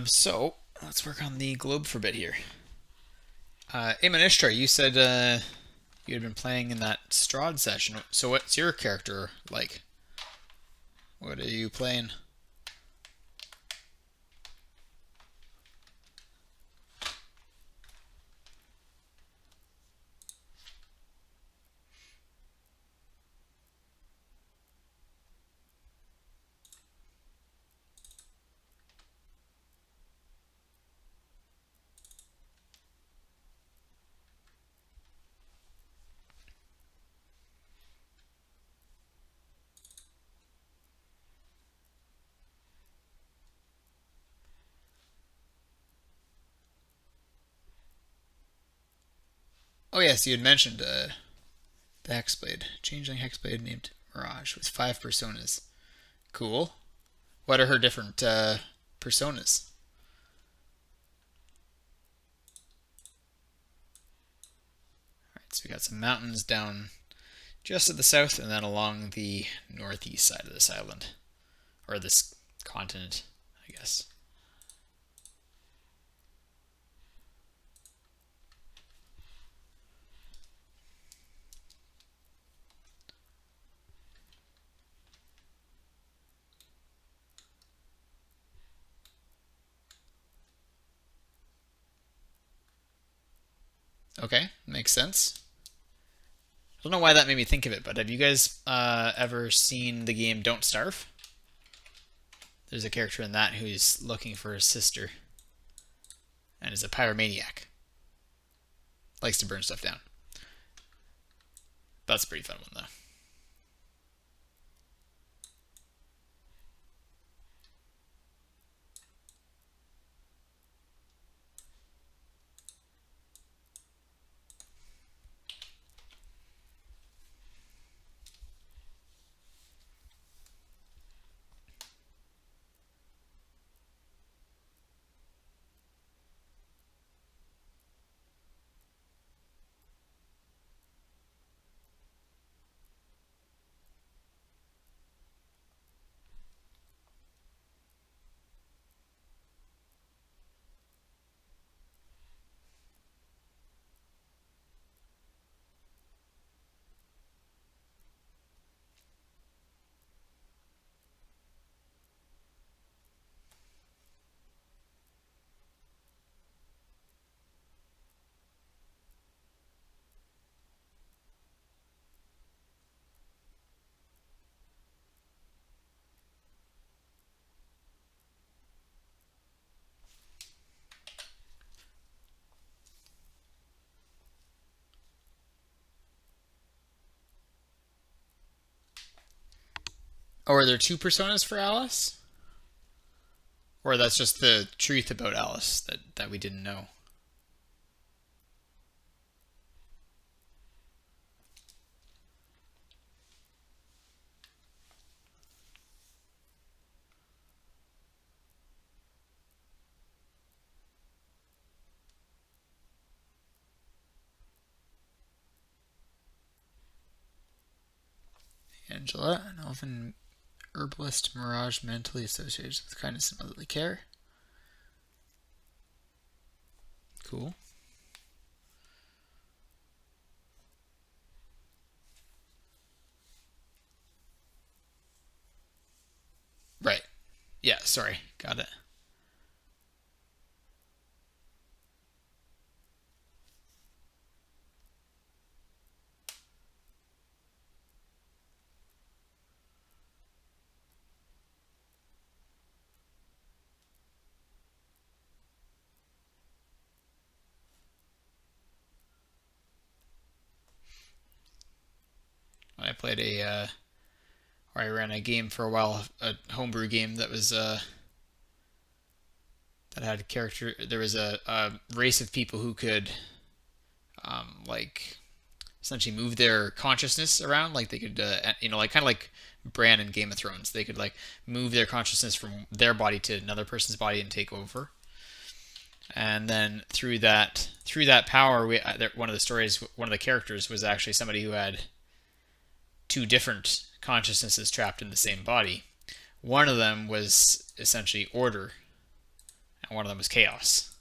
So let's work on the globe for a bit here. Aemon Ishtar, you said you had been playing in that Strahd session. So what's your character like? What are you playing? Oh yes, you had mentioned the Hexblade, changeling Hexblade named Mirage with 5 personas. Cool. What are her different personas? All right, so we got some mountains down just to the south, and then along the northeast side of this island, or this continent, I guess. Okay, makes sense. I don't know why that made me think of it, but have you guys ever seen the game Don't Starve? There's a character in that who's looking for his sister and is a pyromaniac. Likes to burn stuff down. That's a pretty fun one, though. Or are there two personas for Alice? Or that's just the truth about Alice that we didn't know? Angela, an elven herbalist mirage mentally associated with kindness and motherly care. Cool. Right. Yeah, sorry. Got it. I played or I ran a game for a while, a homebrew game that was that had a character. There was a race of people who could like essentially move their consciousness around. Like they could, like kind of like Bran in Game of Thrones. They could like move their consciousness from their body to another person's body and take over. And then through that power, one of the stories, one of the characters was actually somebody who had two different consciousnesses trapped in the same body. One of them was essentially order, one of them was chaos,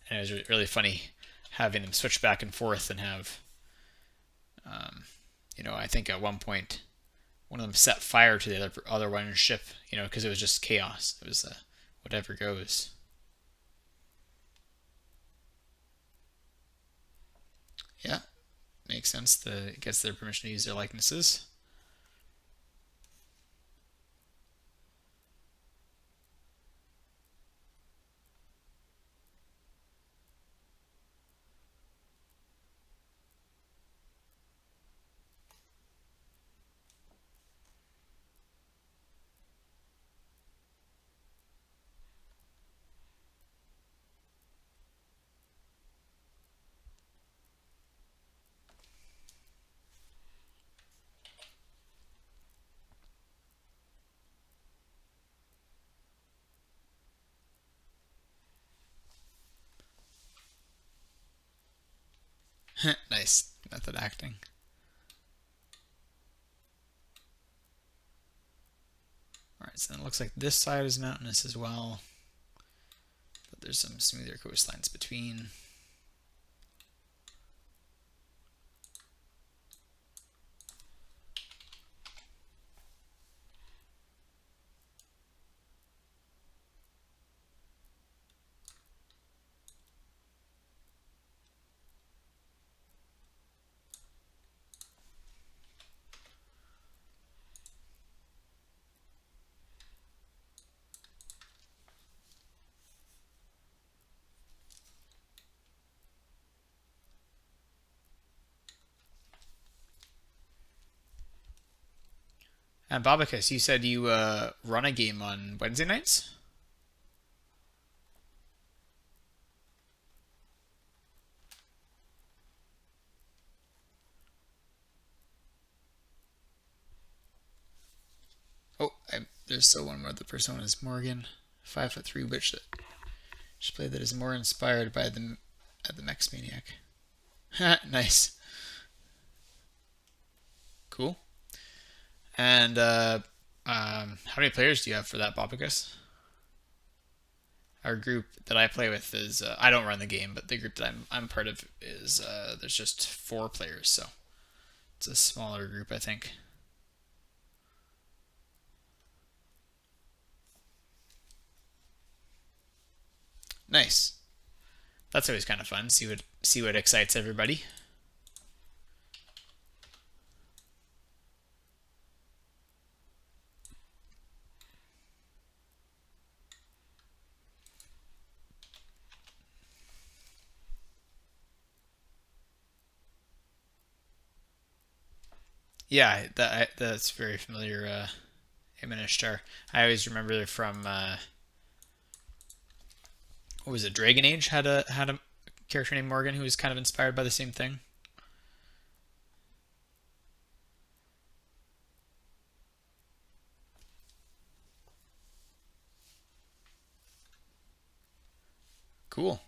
and it was really funny having them switch back and forth and have, I think at one point one of them set fire to the other one's ship, because it was just chaos. It was whatever goes. Yeah, makes sense. It gets their permission to use their likenesses. Nice method acting. Alright, so then it looks like this side is mountainous as well, but there's some smoother coastlines between. And Babacus, you said you run a game on Wednesday nights? Oh, there's still one more. The persona is Morgan, 5'3" witch that she played that is more inspired by the Mex Maniac. Nice, cool. And how many players do you have for that, Babacus? Our group that I play with is I don't run the game, but the group that I'm part of is there's just 4 players, so it's a smaller group, I think. Nice. That's always kind of fun. See what excites everybody. Yeah, that's very familiar. Imminent Star. I always remember from what was it? Dragon Age had a character named Morgan who was kind of inspired by the same thing. Cool.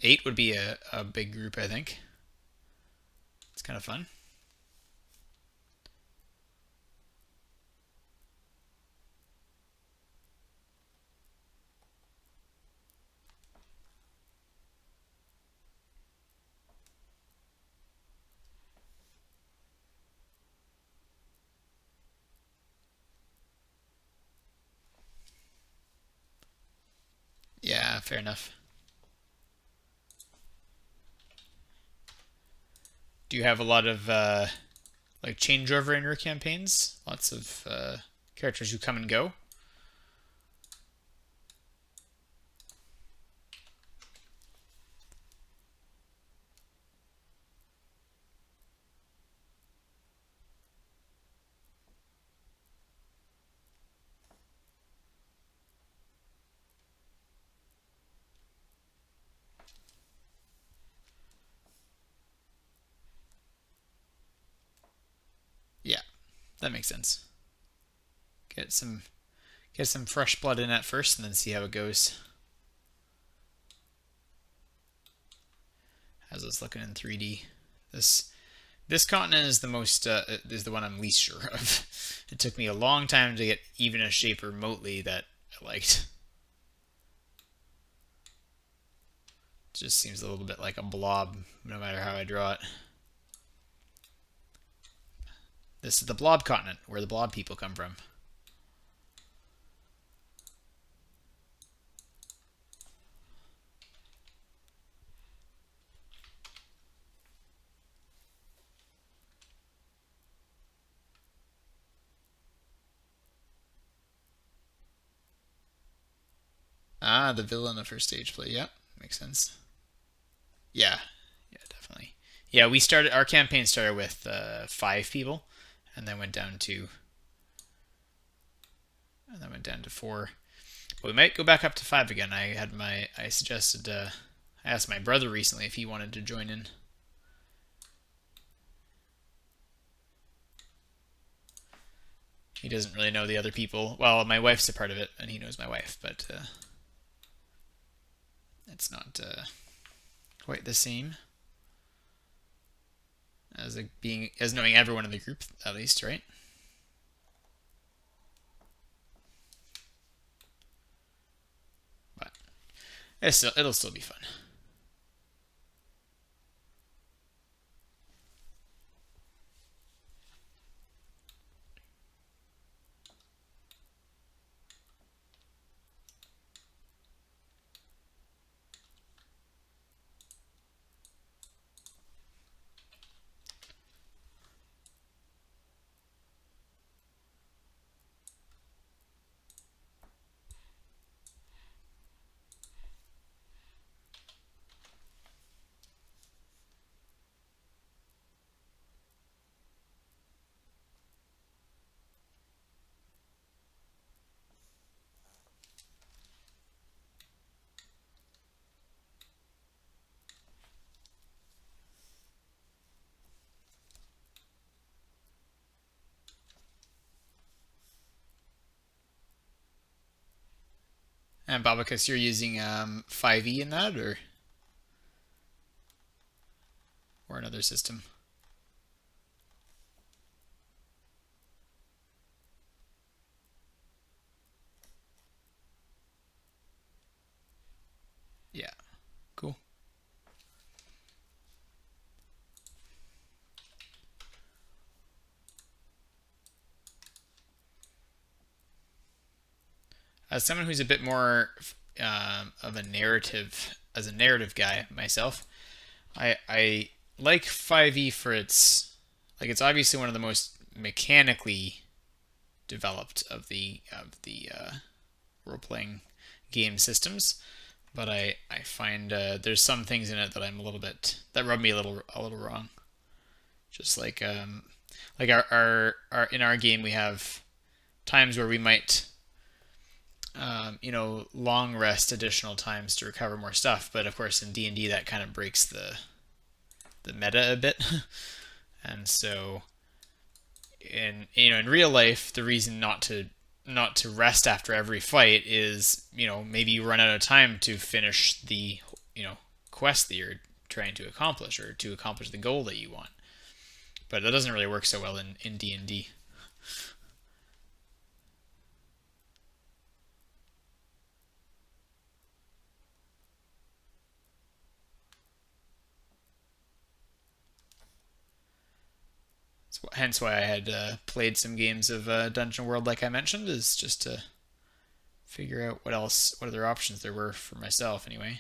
8 would be a big group, I think. It's kind of fun. Yeah, fair enough. Do you have a lot of like changeover in your campaigns? Lots of characters who come and go? Yeah, that makes sense. Get some get some fresh blood in at first, and then see how it goes. How's this looking in 3D? This continent is the one I'm least sure of. It took me a long time to get even a shape remotely that I liked. just seems a little bit like a blob, no matter how I draw it. This is the blob continent, where the blob people come from. Ah, the villain of first stage play. Yep, makes sense. Yeah, yeah, definitely. Yeah, our campaign started with 5 people, and then went down to four. But we might go back up to 5 again. I suggested, I asked my brother recently if he wanted to join in. He doesn't really know the other people. Well, my wife's a part of it, and he knows my wife, but it's not quite the same as knowing everyone in the group, at least, right? But it'll still be fun. And Babacus, you're using 5e in that, or another system? Yeah, cool. As someone who's a bit more of a narrative guy myself, I like 5e for it's obviously one of the most mechanically developed of the role playing game systems, but I find there's some things in it that that rub me a little wrong. Just like our in our game we have times where we might long rest additional times to recover more stuff. But of course, in D&D, that kind of breaks the meta a bit. And so, in real life, the reason not to rest after every fight is maybe you run out of time to finish the quest that you're trying to accomplish, or to accomplish the goal that you want. But that doesn't really work so well in D&D. Hence why I had played some games of Dungeon World, like I mentioned, is just to figure out what other options there were for myself, anyway.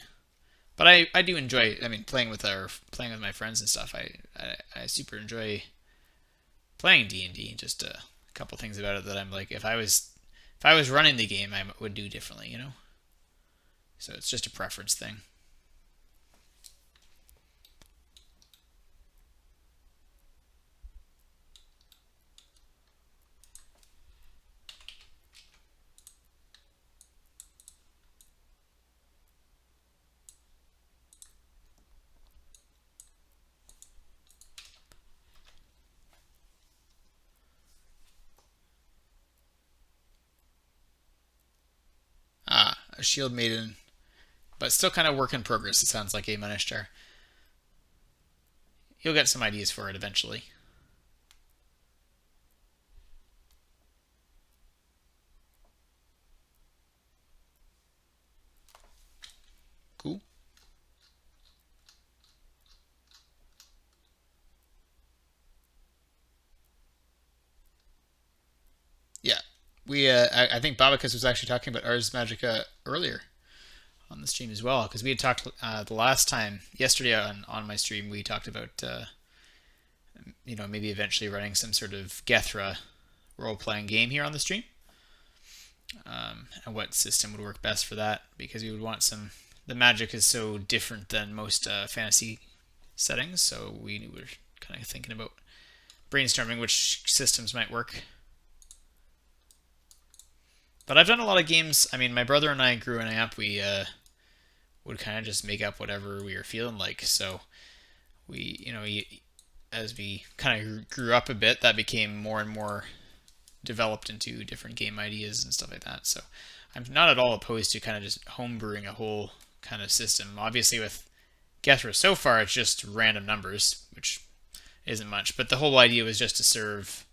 But I do enjoy. I mean, playing with my friends and stuff. I super enjoy playing D&D. Just a couple things about it that I'm like, if I was running the game, I would do differently. So it's just a preference thing. Ah, a shield maiden, but still kind of work in progress. It sounds like a Manishtar. You'll get some ideas for it eventually. Cool. I think Babacus was actually talking about Ars Magica earlier on the stream as well, because we had talked the last time yesterday on my stream. We talked about maybe eventually running some sort of Gethra role-playing game here on the stream, and what system would work best for that, because we would want some. The magic is so different than most fantasy settings, so we were kind of thinking about brainstorming which systems might work. But I've done a lot of games. I mean, my brother and I growing up, we would kind of just make up whatever we were feeling like. So as we kind of grew up a bit, that became more and more developed into different game ideas and stuff like that. So I'm not at all opposed to kind of just homebrewing a whole kind of system. Obviously, with Gethra so far, it's just random numbers, which isn't much. But the whole idea was just to serve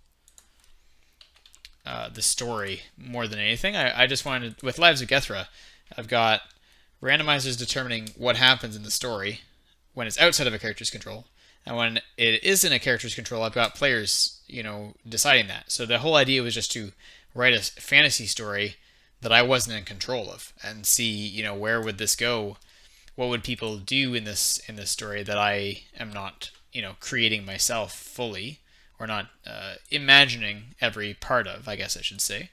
the story more than anything. I just wanted, with Lives of Gethra, I've got randomizers determining what happens in the story when it's outside of a character's control, and when it is in a character's control, I've got players, deciding that. So the whole idea was just to write a fantasy story that I wasn't in control of, and see, where would this go? What would people do in this story that I am not, creating myself fully, or not imagining every part of, I guess I should say.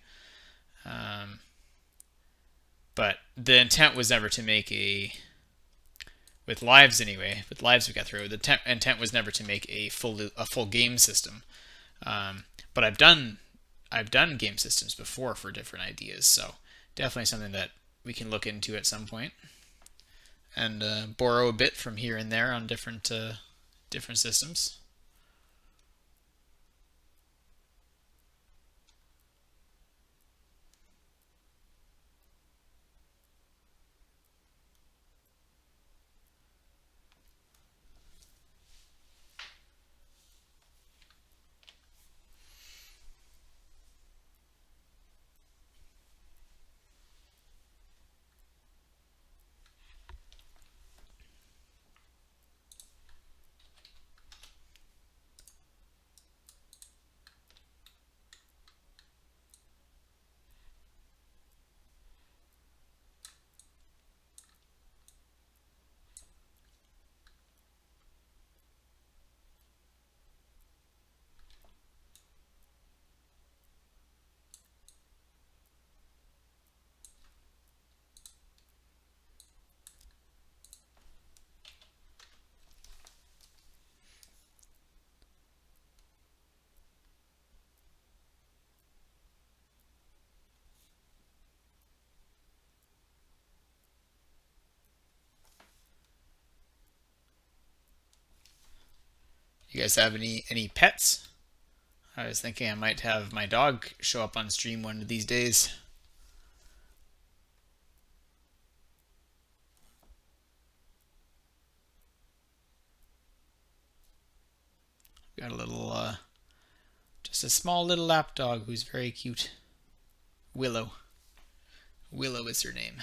But the intent was never to make with Lives anyway, with Lives of Gethro, the intent was never to make a full game system. But I've done game systems before for different ideas, so definitely something that we can look into at some point, and borrow a bit from here and there on different systems. You guys have any pets? I was thinking I might have my dog show up on stream one of these days. Got a little, just a small little lap dog who's very cute. Willow. Willow is her name.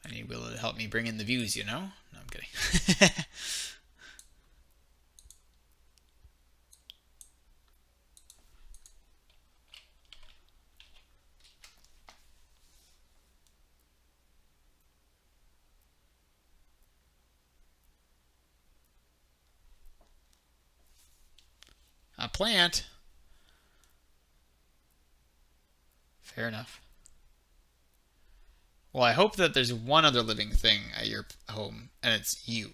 I need Willow to help me bring in the views, No, I'm kidding. A plant? Fair enough. Well, I hope that there's one other living thing at your home, and it's you.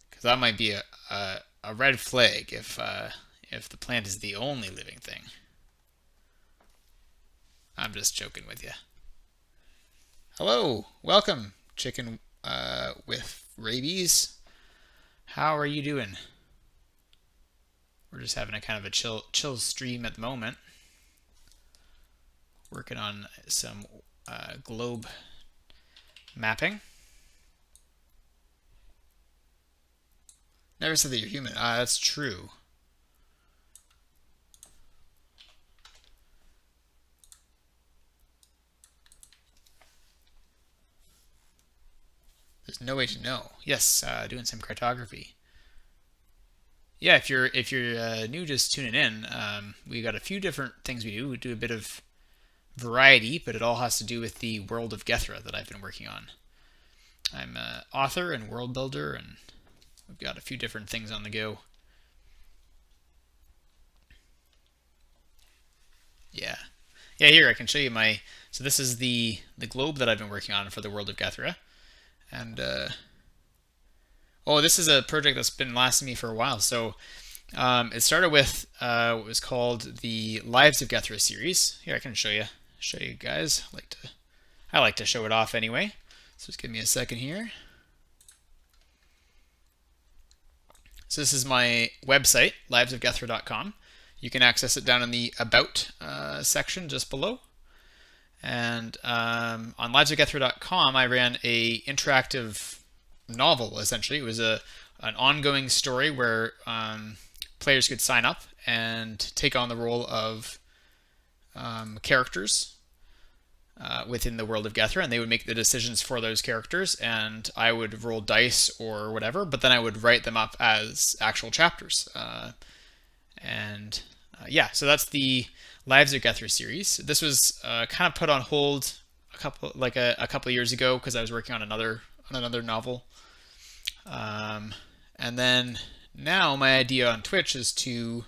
Because that might be a red flag if the plant is the only living thing. I'm just joking with you. Hello, welcome, chicken with rabies. How are you doing? We're just having a kind of a chill stream at the moment. Working on some globe mapping. Never said that you're human. That's true. There's no way to know. Yes, doing some cartography. Yeah, if you're new, just tuning in, we got a few different things we do. We do a bit of variety, but it all has to do with the world of Gethra that I've been working on. I'm an author and world builder, and we've got a few different things on the go. Yeah, yeah. Here I can show you my. So this is the globe that I've been working on for the world of Gethra, and oh, this is a project that's been lasting me for a while. So it started with what was called the Lives of Gethra series. Here I can show you guys. I like to show it off anyway. So just give me a second here. So this is my website, livesofgethra.com. You can access it down in the About section just below. And on livesofgethra.com, I ran a interactive novel, essentially. It was an ongoing story where players could sign up and take on the role of characters within the world of Gethra, and they would make the decisions for those characters, and I would roll dice or whatever, but then I would write them up as actual chapters. And yeah, so that's the Lives of Gethra series. This was kind of put on hold a couple of years ago because I was working on another novel. And then now my idea on Twitch is to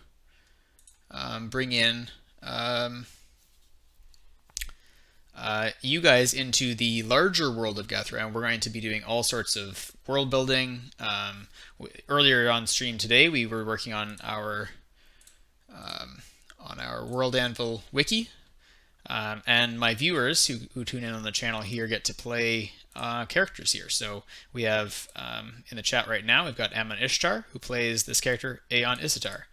bring in you guys into the larger world of Gethra, and we're going to be doing all sorts of world building. Earlier on stream today, we were working on our World Anvil wiki, and my viewers who tune in on the channel here get to play characters here. So we have in the chat right now, we've got Ammon Ishtar, who plays this character Aeon Isitar,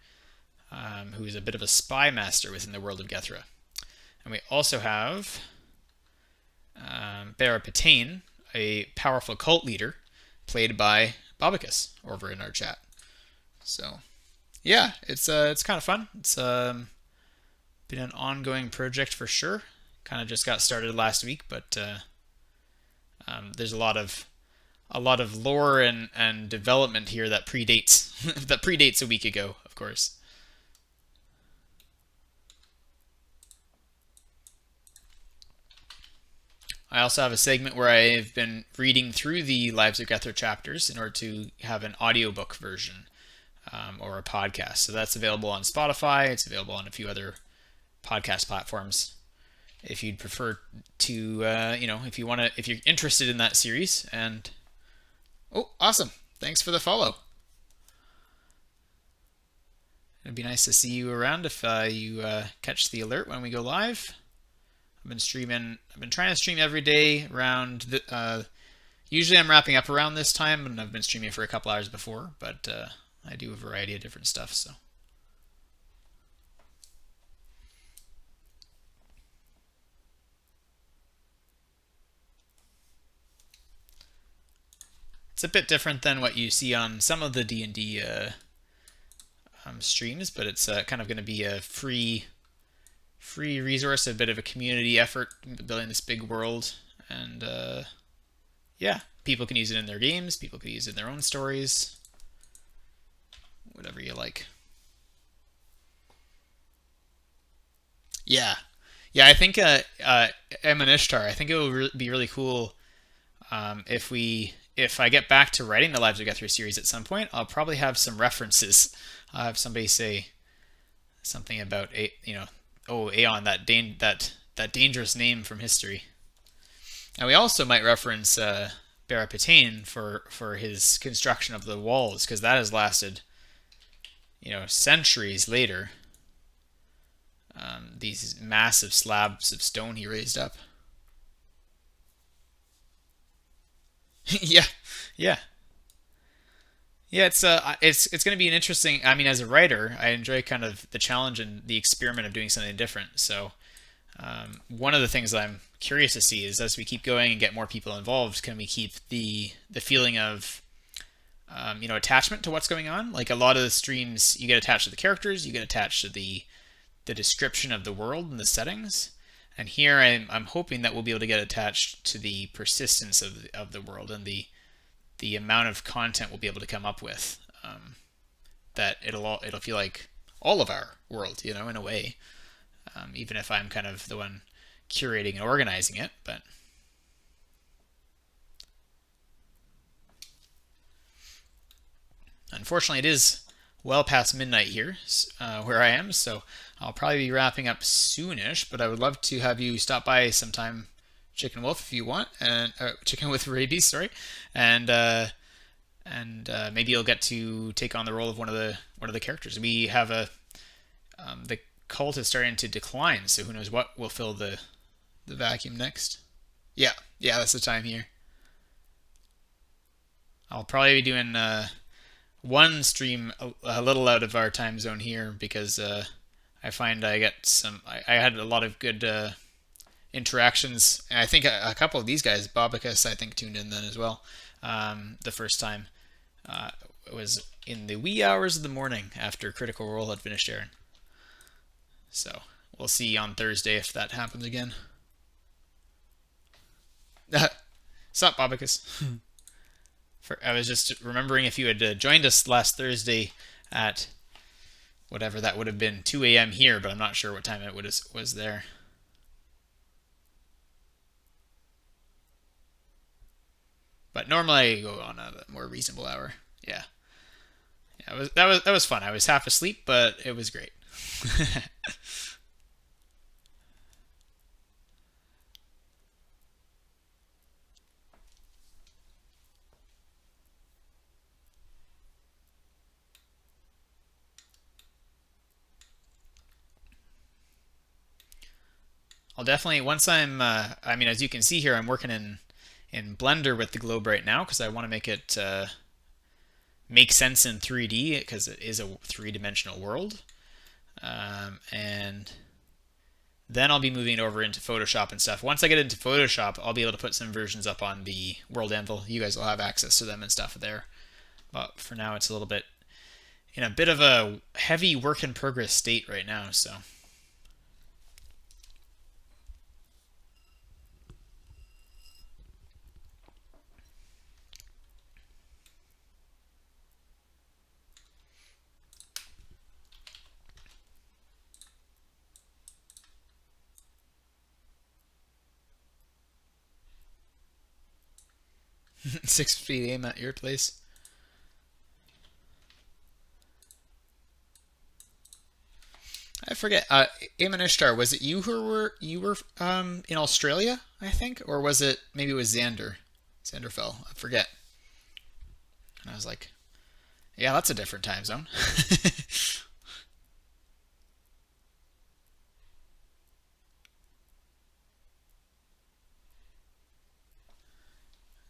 who is a bit of a spy master within the world of Gethra. And we also have Bara Patain, a powerful cult leader, played by Babacus over in our chat. So yeah, it's kind of fun. It's been an ongoing project for sure. Kind of just got started last week, but there's a lot of lore and development here that predates a week ago, of course. I also have a segment where I've been reading through the Lives of Gethra chapters in order to have an audiobook version or a podcast. So that's available on Spotify. It's available on a few other podcast platforms. If you'd prefer to, if you're interested in that series. And oh, awesome! Thanks for the follow. It'd be nice to see you around if you catch the alert when we go live. I've been trying to stream every day around usually I'm wrapping up around this time, and I've been streaming for a couple hours before, but I do a variety of different stuff, so. It's a bit different than what you see on some of the D&D streams, but it's kind of going to be a free resource, a bit of a community effort, building this big world, and yeah, people can use it in their games, people can use it in their own stories, whatever you like. Yeah, I think Ammon Ishtar, I think it will be really cool if I get back to writing the Lives of Gethra series at some point. I'll probably have some references. I'll have somebody say something about Aeon, that dangerous name from history. And we also might reference Bara Patain for his construction of the walls, because that has lasted, centuries later. These massive slabs of stone he raised up. Yeah, yeah. Yeah, it's going to be an interesting. I mean, as a writer, I enjoy kind of the challenge and the experiment of doing something different. So, one of the things that I'm curious to see is, as we keep going and get more people involved, can we keep the feeling of attachment to what's going on? Like a lot of the streams, you get attached to the characters, you get attached to the description of the world and the settings. And here I'm hoping that we'll be able to get attached to the persistence of the world and the the amount of content we'll be able to come up with. That it'll feel like all of our world, in a way. Even if I'm kind of the one curating and organizing it, but unfortunately, it is well past midnight here where I am, so I'll probably be wrapping up soonish. But I would love to have you stop by sometime, Chicken Wolf, if you want, and Chicken with Rabies, sorry, and maybe you'll get to take on the role of one of the characters. We have the cult is starting to decline, so who knows what will fill the vacuum next. Yeah, yeah, that's the time here. I'll probably be doing one stream a little out of our time zone here because I find I get I had a lot of good interactions. And I think a couple of these guys, Bobicus, I think tuned in then as well. The first time it was in the wee hours of the morning after Critical Role had finished airing. So we'll see on Thursday if that happens again. Sup, Bobicus? I was just remembering if you had joined us last Thursday at whatever that would have been 2 a.m. here, but I'm not sure what time it was there. But normally I go on a more reasonable hour. Yeah, yeah, that was fun. I was half asleep, but it was great. I'll definitely once I mean, as you can see here, I'm working in Blender with the globe right now because I want to make it make sense in 3D because it is a three-dimensional world. And then I'll be moving over into Photoshop and stuff. Once I get into Photoshop, I'll be able to put some versions up on the World Anvil. You guys will have access to them and stuff there. But for now, it's a little bit in a bit of a heavy work in progress state right now. So 6 feet aim at your place. I forget. Eamon Ishtar, was it you were in Australia? I think, or was it maybe it was Xander? Xander fell. I forget. And I was like, yeah, that's a different time zone.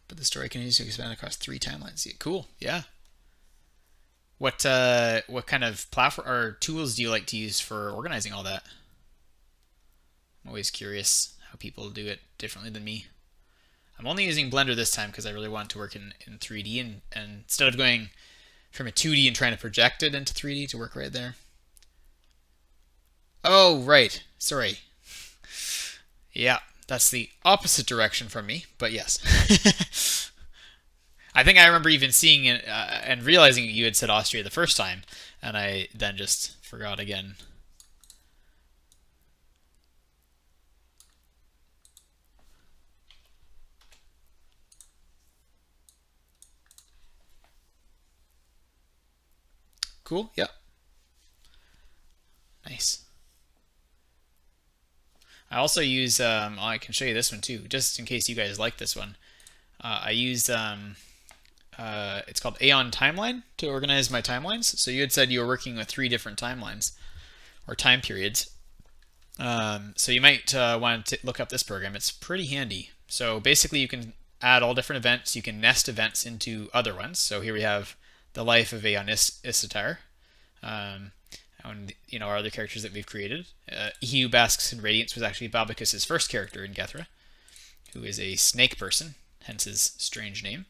But the story continues to expand across 3 timelines. Yeah, cool. Yeah. What kind of platform or tools do you like to use for organizing all that? I'm always curious how people do it differently than me. I'm only using Blender this time because I really want to work in 3D and instead of going from a 2D and trying to project it into 3D to work right there. Oh, right. Sorry. Yeah, that's the opposite direction from me, but yes. I think I remember even seeing it and realizing you had said Austria the first time, and I then just forgot again. Cool. Yep. Nice. I also use. I can show you this one too, just in case you guys like this one. I use. It's called Aeon Timeline to organize my timelines. So you had said you were working with 3 different timelines or time periods. So you might want to look up this program. It's pretty handy. So basically, you can add all different events. You can nest events into other ones. So here we have the life of Aeon Isitar. And our other characters that we've created. He who basks in radiance was actually Babacus's first character in Gethra, who is a snake person, hence his strange name.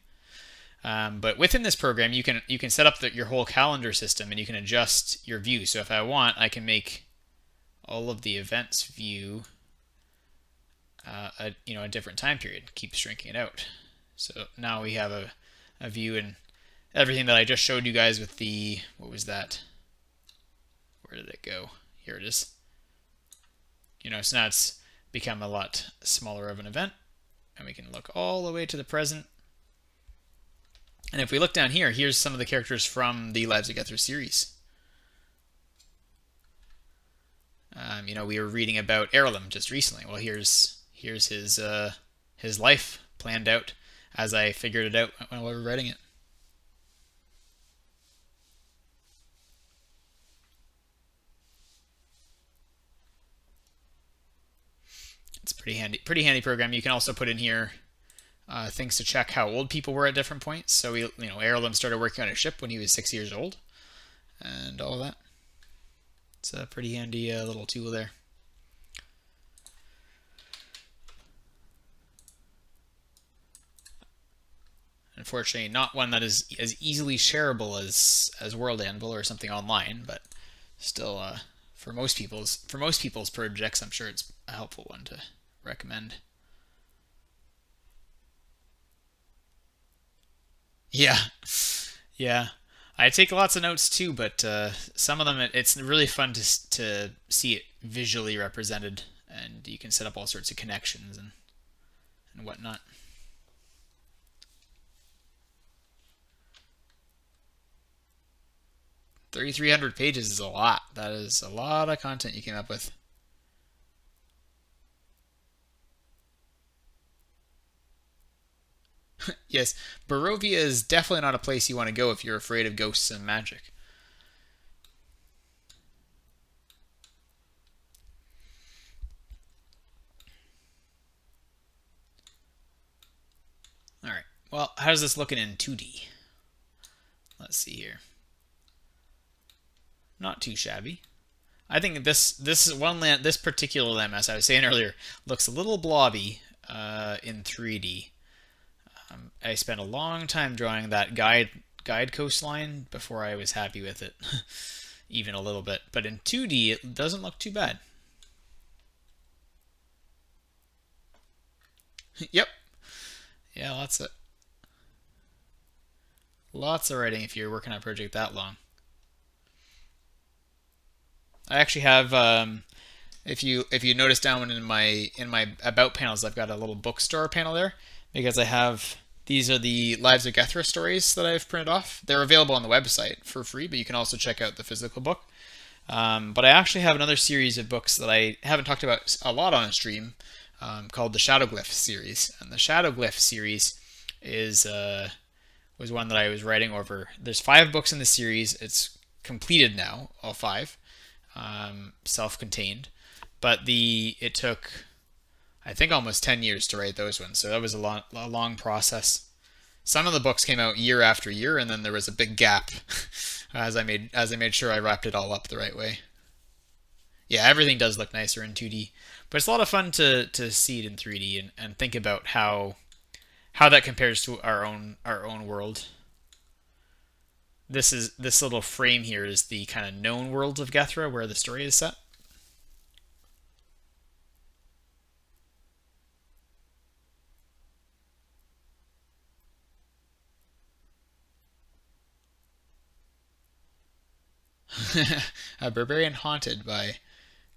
But within this program, you can set up your whole calendar system and you can adjust your view. So if I want, I can make all of the events view a different time period. Keep shrinking it out. So now we have a view, and everything that I just showed you guys with the, what was that? Where did it go? Here it is. So now it's become a lot smaller of an event, and we can look all the way to the present. And if we look down here, here's some of the characters from the Lives of Gethra series. We were reading about Erlem just recently. Well, here's his life planned out as I figured it out when we were writing it. It's pretty handy program. You can also put in here things to check how old people were at different points. So Erlem started working on a ship when he was 6 years old, and all that. It's a pretty handy little tool there. Unfortunately, not one that is as easily shareable as World Anvil or something online, but still, for most people's projects, I'm sure it's a helpful one to recommend. Yeah, yeah. I take lots of notes too, but some of them it's really fun to see it visually represented, and you can set up all sorts of connections and whatnot. 3,300 pages is a lot. That is a lot of content you came up with. Yes, Barovia is definitely not a place you want to go if you're afraid of ghosts and magic. All right. Well, how's this looking in 2D? Let's see here. Not too shabby. I think this particular land, as I was saying earlier, looks a little blobby in 3D. I spent a long time drawing that guide coastline before I was happy with it, even a little bit. But in 2D, it doesn't look too bad. Yep. Yeah, lots of writing if you're working on a project that long. I actually have if you notice down in my about panels, I've got a little bookstore panel there because these are the Lives of Gethra stories that I've printed off. They're available on the website for free, but you can also check out the physical book. But I actually have another series of books that I haven't talked about a lot on a stream called the Shadowglyph series, and the Shadowglyph series is was one that I was writing over. There's 5 books in the series. It's completed now, all 5, self-contained. But it took, I think, almost 10 years to write those ones. So that was a long process. Some of the books came out year after year, and then there was a big gap as I made sure I wrapped it all up the right way. Yeah, everything does look nicer in 2D, but it's a lot of fun to see it in 3D and think about how that compares to our own world. This little frame here is the kind of known world of Gethra where the story is set. A barbarian haunted by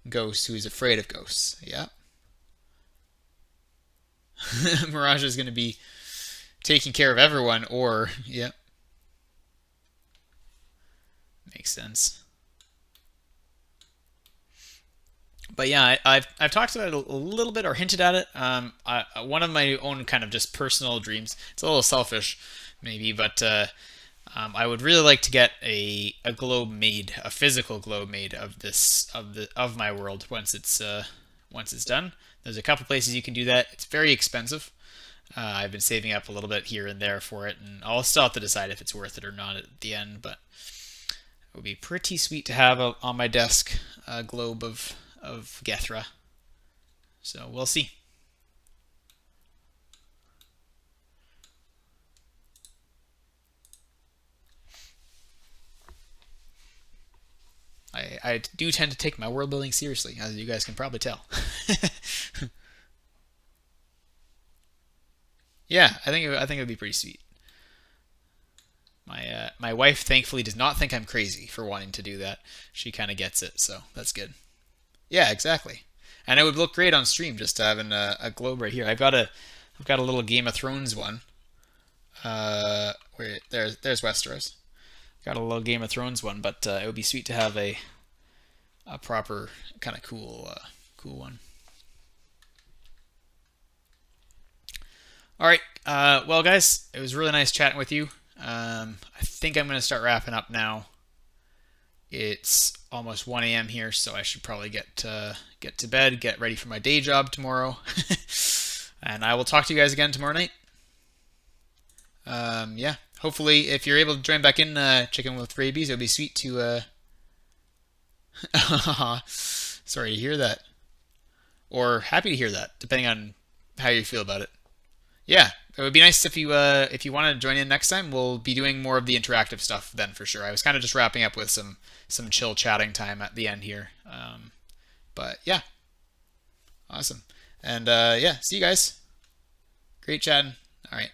ghosts who is afraid of ghosts. Yeah. Mirage is going to be taking care of everyone, or yeah, makes sense. But yeah, I've talked about it a little bit or hinted at it. One of my own kind of just personal dreams. It's a little selfish, maybe, but I would really like to get a globe made, a physical globe made of of my world once it's done. There's a couple places you can do that. It's very expensive. I've been saving up a little bit here and there for it, and I'll still have to decide if it's worth it or not at the end. But it would be pretty sweet to have on my desk a globe of Gethra. So we'll see. I do tend to take my world building seriously, as you guys can probably tell. Yeah, I think it would be pretty sweet. My wife thankfully does not think I'm crazy for wanting to do that. She kind of gets it, so that's good. Yeah, exactly. And it would look great on stream just having a globe right here. I've got a little Game of Thrones one. Where there's Westeros. Got a little Game of Thrones one, but it would be sweet to have a proper kind of cool one. All right. Well, guys, it was really nice chatting with you. I think I'm going to start wrapping up now. It's almost 1 a.m. here, so I should probably get to bed, get ready for my day job tomorrow, and I will talk to you guys again tomorrow night. Yeah, hopefully, if you're able to join back in, Chicken with Rabies, it would be sweet to. Sorry to hear that, or happy to hear that, depending on how you feel about it. Yeah, it would be nice if you want to join in next time. We'll be doing more of the interactive stuff then for sure. I was kind of just wrapping up with some chill chatting time at the end here. But yeah, awesome. And yeah, see you guys. Great chatting. All right.